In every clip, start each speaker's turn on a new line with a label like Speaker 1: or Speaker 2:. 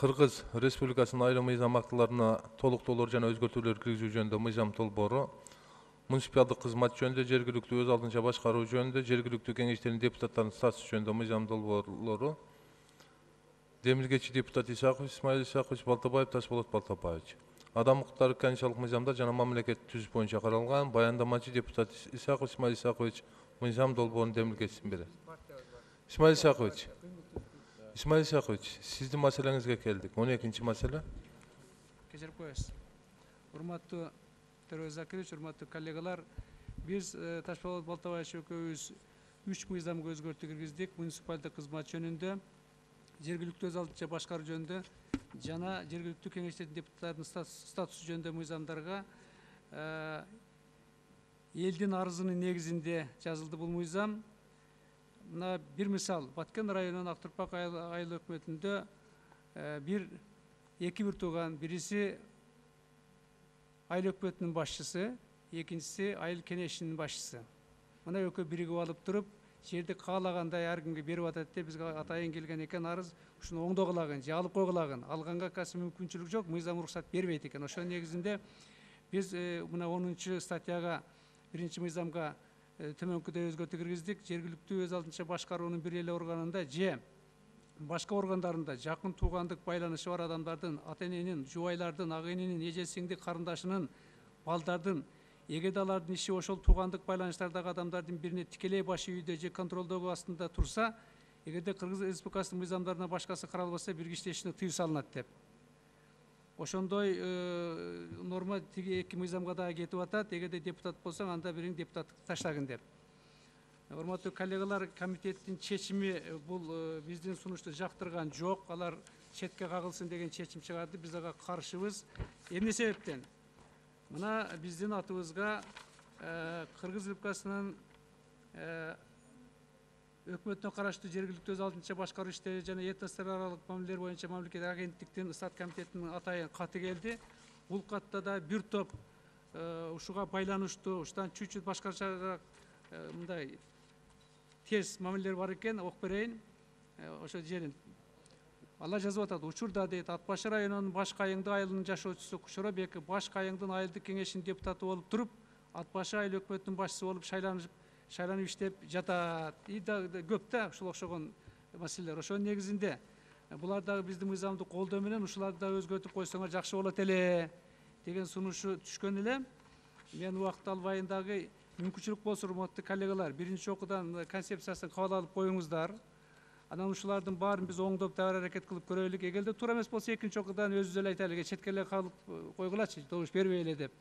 Speaker 1: Кыргыз Республикасынын айрым мыйзам актыларына толуктоолор жана өзгөртүүлөр киргизүү жөнүндө мыйзам долбоору, муниципалдык кызмат жөнүндө, жергиликтүү өз алдынча башкаруу жөнүндө, жергиликтүү кеңештердин депутаттарынын статусу жөнүндө мыйзам долбоорлору. Демиргечи депутат Исаков Исмаил Исакович, Балтабаев Ташболот Балтабаевич. Адам укуктары конституциялык мыйзамдар жана мамлекет түзүш боюнча каралган. Баяндамачы депутат Исаков Исмаил Исакович мыйзам долбоорунун демилгесин берет. Исмаил Исакович, сиздин маселеңизге келдик. 12-чи маселе.
Speaker 2: Кечирип коесуз. Урматтуу Терөз Закирович, урматтуу коллегалар, биз Ташболот Балтабаевич экөөбүз 3 мыйзамга өзгөртүү киргиздик. Муниципалдык кызмат жөнүндө, жергиликтүү өз алдынча башкаруу жөнүндө жана жергиликтүү кеңештердин депутаттарынын статусу жөнүндө мыйзамдарга элдин арызынын негизинде жазылды бул мыйзам. Мына бир мисал, Баткен районунун Актурпак айыл өкмөтүндө эки бир тууган, бириси айыл өкмөтүнүн башчысы, экинчиси айыл кенешинин башчысы. Мына экөө биригип алып туруп, жерди каалагандай ар кимге берип атат деп бизге атайын келген экен арыз. Ушуну оңдогулагын же алып койгулагын, алганга кайсы мүмкүнчүлүк жок, мыйзам уруксат бербейт экен. Ошонун негизинде биз мына 10 статьяга, 1 мыйзамга төмөнкүдөй өзгөртүү киргиздик. Жергиликтүү өз алдынча башкаруунун бир эле органында же башка органдарында жакын туугандык байланышы бар адамдардын, ата-эненин, жубайлардын, ага-ининин, эже-сиңди, карындашынын, балдардын, эгерде алардын иши ошол туугандык байланыштардагы адамдардын бирине тикелей баш үйдө же контролдогу астында турса, эгерде Кыргыз Республикасынын мыйзамдарына башкасы каралбаса, биргиштешине тыюу салынат деп. Ошондой норма тиги эки мыйзамга дагы кетип атат. Эгерде депутат болсоң, анда бириң депутаттыкты таштагын деп. Урматтуу коллегалар, комитеттин чечими бул биздин сунушту жактырган жок. Алар четке кагылсын деген чечим чыгарды. Биз ага каршыбыз. Эмне себептен? Мына биздин атыбызга Кыргыз Республикасынын өкмөтүнө караштуу жергиликтүү өз алдынча башкаруу иштери жана этностор аралык мамилелер боюнча мамлекеттик агенттиктин стат комитетинин атайын каты келди. Бул катта да бир топ ушуга байланыштуу, ушудан чуть-чуть башкачараак мындай терс мамилелер бар экен, окуп берейин. Ошо жерин алар жазып атат. Учурда дейт, Ат Башы районунун Баш Кайыңды айылынын жашоочусу Кушоробек Баш Кайыңдын айылдык кеңешинин депутаты болуп туруп, Ат Башы айыл өкмөтүнүн башчысы болуп шайланып иштеп жатат. Көп да ушул окшогон маселелер. Ошонун негизинде булар дагы биздин мыйзамды колдоо менен ушуларды да өзгөртүп койсоңор жакшы болот эле деген сунушу түшкөн эле. Мен убакыт албайын дагы, мүмкүнчүлүк болсо, урматтуу коллегалар, биринчи окуудан концепциясын кабыл алып коюңуздар. Анан ушулардын баарын биз оңдоп дагы аракет кылып көрөлүк. Эгерде туура эмес болсо, экинчи окуудан өзүбүз эле айтайлык, четке эле калып койгулачы, добуш бербей эле деп.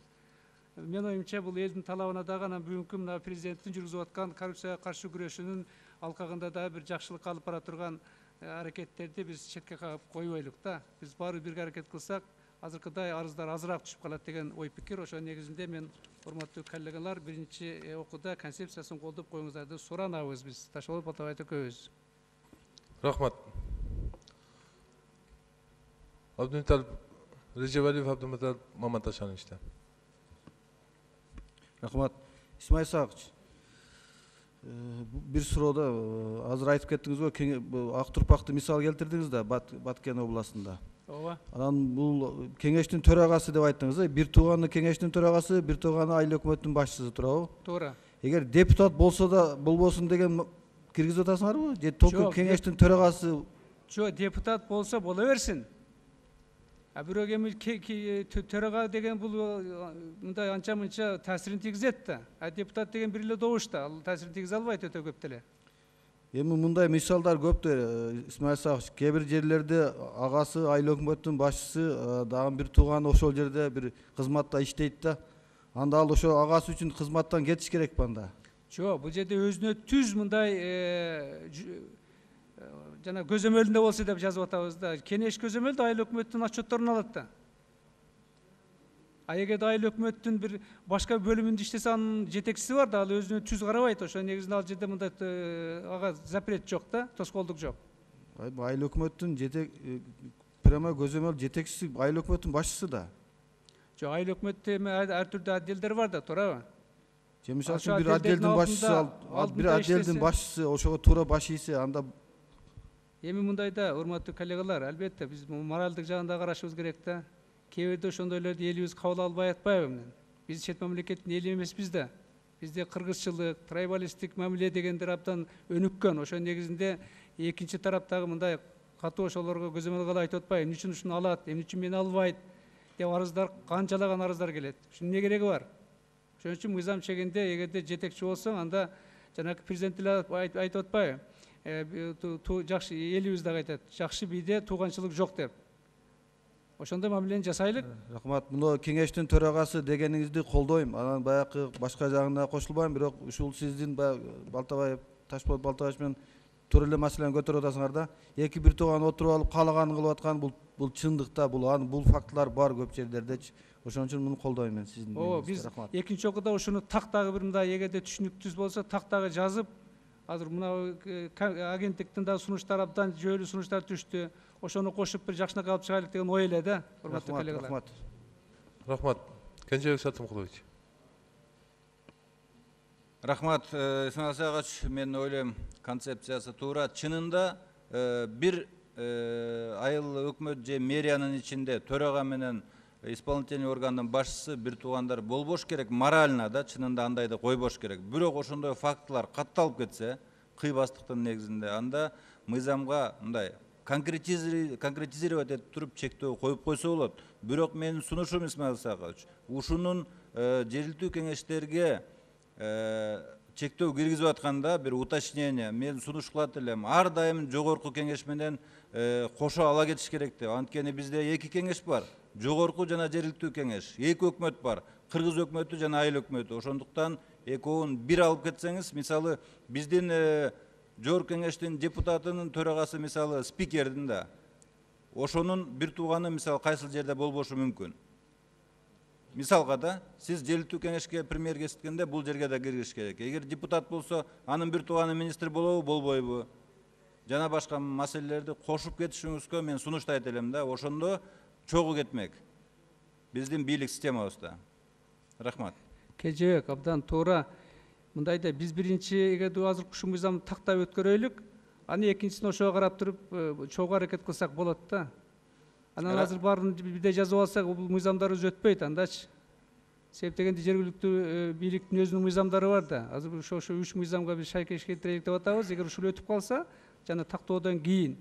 Speaker 2: Мен оюмча бул элдин талабына дагы, анан бүгүнкү мына президенттин жүргүзүп аткан коррупцияга каршы күрөшүүнүн алкагында дагы бир жакшылык алып бара турган аракеттерди биз четке кагып койбойлук да. Биз баары бирге аракет кылсак, азыркыдай арыздар азыраак түшүп калат деген ой пикир. Ошонун негизинде мен, урматтуу коллегалар, биринчи окууда концепциясын колдоп коюңуздарды суранабыз биз. Ташболот Балтабаев экөөбүз.
Speaker 1: Рахмат. Абдумиталип Режебалиев Абдумиталип Маматашановичтен.
Speaker 3: Рахмат. Исмаил Исакович, бир суроода азыр айтып кеттиңиз го, Актурпакты мисал келтирдиңиз да, Баткен областында.
Speaker 2: Ооба.
Speaker 3: Анан бул кеңештин төрагасы деп айттыңыз, бир тууганы кеңештин төрагасы, бир тууганы айыл өкмөтүнүн башчысы, туурабы?
Speaker 2: Туура.
Speaker 3: Эгер депутат болсо да болбосун деген киргизип атасыңарбы? Же толку кеңештин төрагасы?
Speaker 2: Жок, депутат болсо боло берсин. Бирок эми төрага деген бул мындай анча-мынча таасирин тийгизет да. Депутат деген бир эле добуш да, ал таасирин тийгизе албайт өтө көп деле.
Speaker 3: Эми мындай мисалдар көп да, Исмаил Исакович. Кээ бир жерлерде агасы айыл өкмөтүнүн башчысы дагы бир тууганы ошол жерде бир кызматта иштейт да. Анда ал ошо агасы үчүн кызматтан кетиш керекпи анда?
Speaker 2: Жок, бул жерде өзүнө түз мындай жана көзөмөлүндө болсо деп жазып атабыз да. Кенеш көзөмөлдө айыл өкмөттүнүн отчетторун алат да. Эгерде айыл өкмөттүн бир башка бөлүмүндө иштесе, анын жетекчиси бар да, ал өзүнө түз карабайт. Ошонун негизинде ал жерде мындай ага запрет жок да, тоскоолдук жок.
Speaker 3: Айыл өкмөттүн прямо көзөмөл жетекчиси айыл өкмөттүн башчысы да.
Speaker 2: Жок, айыл өкмөттө эми ар түрдүү отделдер бар да, туурабы?
Speaker 3: Же мисалы үчүн бир отделдин башчысы, бир отделдин башчысы ошого туура баш ийсе, анда
Speaker 2: Эми мындайда, урматтуу коллегалар, албетте биз моралдык жагында карашыбыз керек да. Кээ бирде ошондойлорду элибиз кабыл албай атпайбы эмне? Биз чет мамлекеттин эли эмеспиз да. Бизде кыргызчылык, трайбалисттик мамиле дегендер абдан өнүккөн. Ошо негизинде экинчи тараптагы мындай катуу ошолорго көзөмөл кылып айтып атпайбы, эмне үчүн ушуну алат, эмне үчүн мени албайт деп арыздар, канчалаган арыздар келет. Ушунун эмне кереги бар? Ошон үчүн мыйзам чегинде эгерде жетекчи болсоң, анда жанагы президент деле айтып атпайбы? Жакшы элибиз дагы айтат, жакшы бийде тууганчылык жок деп. Ошондой мамилени жасайлык.
Speaker 3: Рахмат. Муну кеңештин төрагасы дегениңизди колдойм. Анан баягы башка жагына кошулбайм, бирок ушул сиздин Балтабаев, Ташполот Балтабаев менен тура эле маселени көтөрүп атасыңар да. Эки бир тууган отуруп алып каалаганын кылып аткан бул чындыкта, бул фактылар бар көп жерлердечи. Ошон үчүн муну колдойм мен сиздин.
Speaker 2: Биз экинчи окууда ушуну тактагы бир мындай эгерде түшүнүктүү болсо тактагы жазып, азыр мына агенттиктин да сунуштары абдан жүйөлүү сунуштар түштү. Ошону кошуп бир жакшынакай алып чыгайлык деген ой эле да, урматтуу коллегалар.
Speaker 3: Рахмат.
Speaker 1: Рахмат. Кенжебек Сатымкулович.
Speaker 4: Рахмат, Исмаил Сагач, мен ойлойм концепциясы туура. Чынында бир айыл өкмөт же мэриянын ичинде төрага менен исполнительный органдын башчысы бир туугандар болбош керек, морально да, чынында андайды койбош керек. Бирок ошондой фактылар катталып кетсе, кыйбастыктын негизинде, анда мыйзамга мындай конкретизировать этип туруп чектөө коюп койсо болот. Бирок менин сунушум, Исмаил Сагач, ушунун жергиликтүү кеңештерге чектөө киргизип атканда бир уточнение мен сунуш кылат элем. Ар дайым жогорку кеңеш менен кошо ала кетиш керек деп. Анткени бизде эки кеңеш бар. Жогорку жана жергиликтүү кеңеш. Эки өкмөт бар. Кыргыз өкмөтү жана айыл өкмөтү. Ошондуктан экөөнүн бир алып кетсеңиз, мисалы биздин жогорку кеңештин депутатынын төрагасы мисалы спикердин да. Ошонун бир тууганы мисалы кайсыл жерде болбошу мүмкүн. Мисалга да, сиз жергиликтүү кеңешке премьер кеситкенде бул жерге да киргиш керек. Эгер депутат болсо, анын бир тууганы министр болобу, болбойбу? Жана башка маселелерди кошуп кетишиңизге мен сунуштайт элем да, ошондо чогуу кетмек. Биздин бийлик системабызда. Рахмат.
Speaker 2: Кенжебек, абдан туура. Мындайда биз биринчи эгерде азыр ушу мыйзамды тактап өткөрөйлүк, аны экинчисин ошого карап туруп чогуу аракет кылсак болот да. Анан азыр баарын бирде жазып алсак, бул мыйзамдарыбыз өтпөйт андачы. Себеп дегенде жергиликтүү бийликтин өзүнүн мыйзамдары бар да. Азыр ошо 3 мыйзамга биз шайкеш келтирелик деп атабыз. Эгер ушул өтүп калса, жана тактоодон кийин,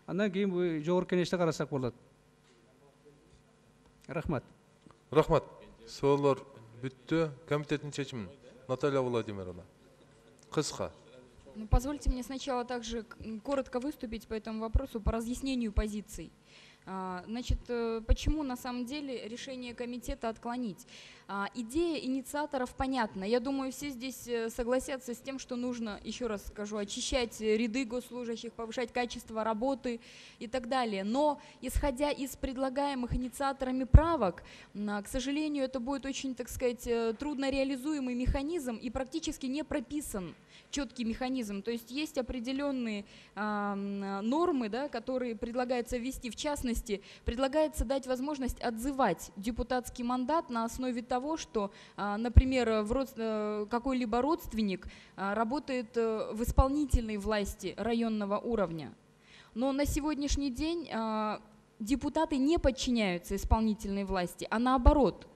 Speaker 2: андан кийин бул жогорку кеңеште карасак болот. Рахмат.
Speaker 1: Рахмат. Суроолор бүттү. Комитеттин чечими. Наталья Владимировна. Кыска.
Speaker 5: Позвольте мне сначала также коротко выступить по этому вопросу по разъяснению позиций. Значит, почему на самом деле решение комитета отклонить? Идея инициаторов понятна. Я думаю, все здесь согласятся с тем, что нужно, еще раз скажу, очищать ряды госслужащих, повышать качество работы и так далее. Но, исходя из предлагаемых инициаторами правок, к сожалению, это будет очень, так сказать, трудно реализуемый механизм и практически не прописан четкий механизм. То есть есть определенные нормы, да, которые предлагается ввести. В частности, предлагается дать возможность отзывать депутатский мандат на основе того, что, например, какой-либо родственник работает в исполнительной власти районного уровня. Но на сегодняшний день депутаты не подчиняются исполнительной власти, а наоборот.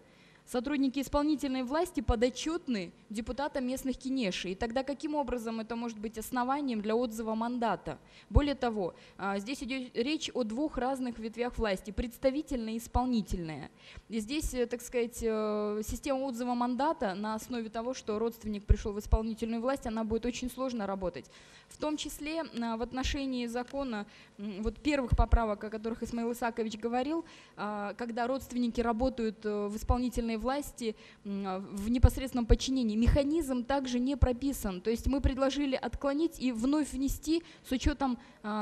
Speaker 5: Сотрудники исполнительной власти подотчетны депутатам местных кенешей. И тогда каким образом это может быть основанием для отзыва мандата? Более того, здесь идет речь о двух разных ветвях власти, представительная и исполнительная. И здесь, так сказать, система отзыва мандата на основе того, что родственник пришел в исполнительную власть, она будет очень сложно работать. В том числе в отношении закона, вот первых поправок, о которых Исмаил Исакович говорил, когда родственники работают в исполнительной власти в непосредственном подчинении. Механизм также не прописан. То есть мы предложили отклонить и вновь внести с учетом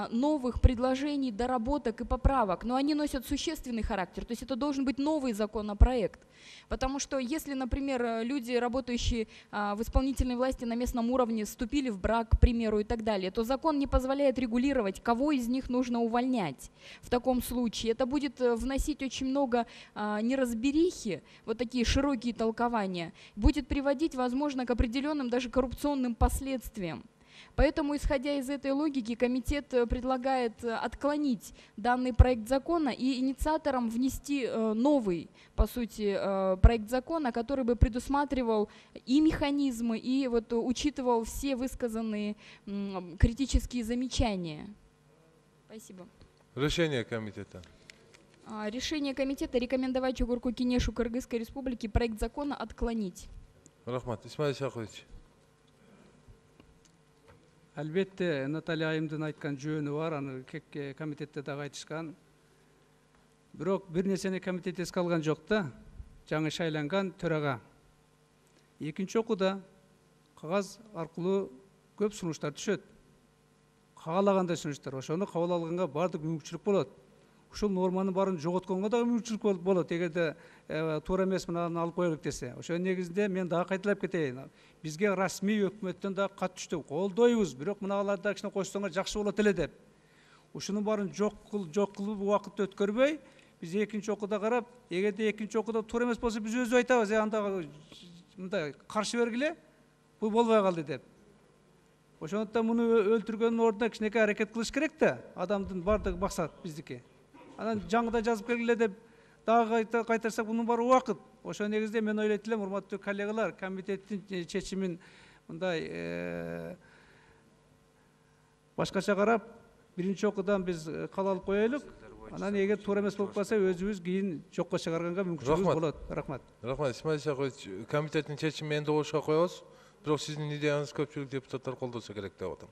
Speaker 5: новых предложений, доработок и поправок. Но они носят существенный характер. То есть это должен быть новый законопроект. Потому что если, например, люди, работающие в исполнительной власти на местном уровне, вступили в брак, к примеру, и так далее, то закон не позволяет регулировать, кого из них нужно увольнять. В таком случае это будет вносить очень много неразберихи, вот такие широкие толкования, будет приводить, возможно, к определенным даже коррупционным последствиям. Поэтому, исходя из этой логики, комитет предлагает отклонить данный проект закона и инициаторам внести новый, по сути, проект закона, который бы предусматривал и механизмы, и вот учитывал все высказанные критические замечания. Спасибо.
Speaker 1: Решение комитета.
Speaker 5: Решение комитета рекомендовать Чугурку Кенешу Кыргызской Республики проект закона отклонить.
Speaker 1: Рахмат. Исмаил Исахович.
Speaker 2: Албетте Наталья Айымдын айткан жөнү бар, аны комитетте дагы айтышкан. Бирок бир нерсени комитет эске алган жок да, жаңы шайланган төрага. Экинчи окууда кагаз аркылуу көп сунуштар түшөт. Каалагандай сунуштар, ошону кабыл алганга баардык мүмкүнчүлүк болот. Ушул норманын баарын жоготконго дагы мүмкүнчүлүк болот, эгерде туура эмес мынаны алып коелук десе. Ошонун негизинде мен дагы кайталап кетейин. Бизге расмий өкмөттөн дагы кат түштү. Колдойбуз, бирок мыналарды кичине койсоңор жакшы болот эле деп. Ушунун баарын жок кылып убакыт өткөрбөй, биз экинчи окууда карап, эгерде экинчи окууда туура эмес болсо биз өзү айтабыз, анда мындай каршы бергиле, бул болбой калды деп. Ошондуктан муну өлтүргөндүн ордуна кичинекей аракет кылыш керек да, адамдын баардыгы максат биздики. Анан жаңыда жазып келгиле деп дагы кайтарсак мунун баары убакыт. Ошол негизде мен ойлойт элем, урматтуу коллегалар, комитеттин чечимин мындай башкача карап, биринчи окуудан биз кабыл алып коелук. Анан эгер туура эмес болуп калса, өзүбүз кийин жокко чыгарганга мүмкүнчүлүгүбүз болот. Рахмат.
Speaker 1: Рахмат. Исмаил Исахович, комитеттин чечимин энди ошко коебуз. Бирок сиздин идеяңыз көпчүлүк депутаттар колдосо керек деп атам.